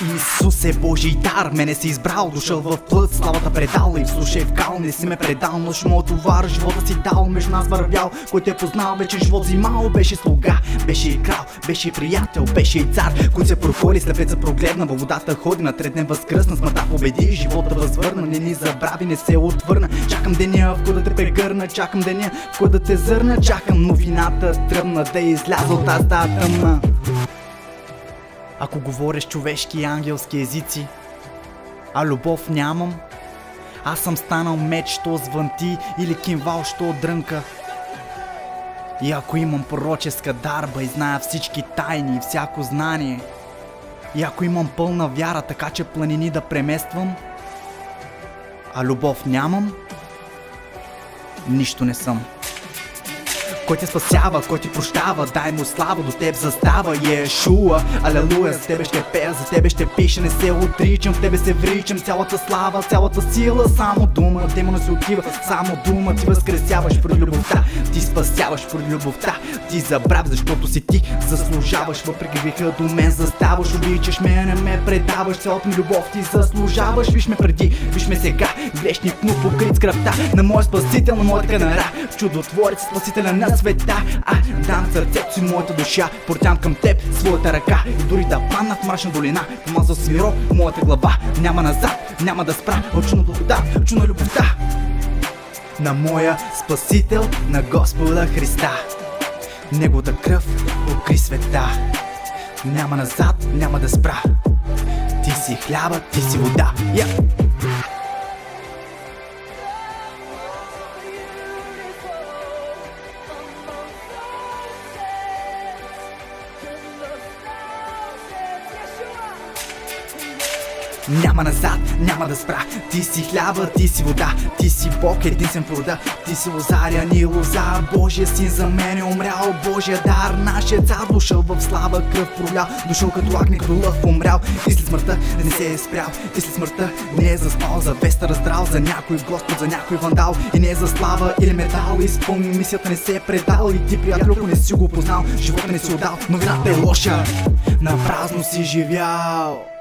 Исус е Божий дар, мене си избрал, дошъл в плът, славата предал и слушай в кал, не си ме предал, но ще моят товар, живота си дал, между нас вървял, който е познал, вече живот взимал, беше слуга, беше и крал, беше и приятел, беше и цар, който се проколи, слепеца прогледна, във водата ходи, на третден възкръсна, смъртта победи, живота възвърна, не ни забрави, не се отвърна, чакам деня, в кой да те прегърна, чакам деня, в кой да те зърна, чакам новината тръмна, да изляза от тази тъмна. Ако говориш човешки и ангелски езици, а любов нямам, аз съм станал меч, що звънти, или кимвал, що дрънка. И ако имам пророческа дарба и зная всички тайни и всяко знание, и ако имам пълна вяра, така че планини да премествам, а любов нямам, нищо не съм. Кой те спасява, кой ти прощава, дай му слава, до теб застава Йешуа, алелуя, за тебе ще пея, за тебе ще пиша, не се отричам, в тебе се вричам, цялата слава, цялата сила, само дума, демона се отива, само дума, ти възкресяваш пред любовта, ти спасяваш пред любовта, ти забравя, защото си ти заслужаваш, въпреки греха до мен заставаш, обичаш ме, не ме предаваш, цялата ми любов ти заслужаваш, виж ме преди, виж ме сега, грешник, но покрит с кръвта на моя спасител, на моята канара, чудотворец, спасителя на света. Дам сърцето си, моята душа, портям към теб своята ръка. И дори да падна в мрачна долина, помазал си миро в моята глава. Няма назад, няма да спра, очу на благодат, очу на любовта на моя спасител, на Господа Христа. Неговата кръв покри света. Няма назад, няма да спра. Ти си хляба, ти си вода. Няма назад, няма да спра. Ти си хляба, ти си вода. Ти си Бог, единствен в рода. Ти си лозаря, ни лоза. Божия син за мен е умрял. Божия дар, нашия цар, дошъл в слава, кръв пролял. Дошъл като агне, като лъв умрял. И след смъртта не се е спрял. И след смъртта не е заспал. За веста раздрал, за някой Господ, за някой вандал. И не е за слава или медал. Изпълни мисията, не се е предал. И ти, приятел, ако не си го познал, живота не си отдал. Новината е лоша, на празно си живял.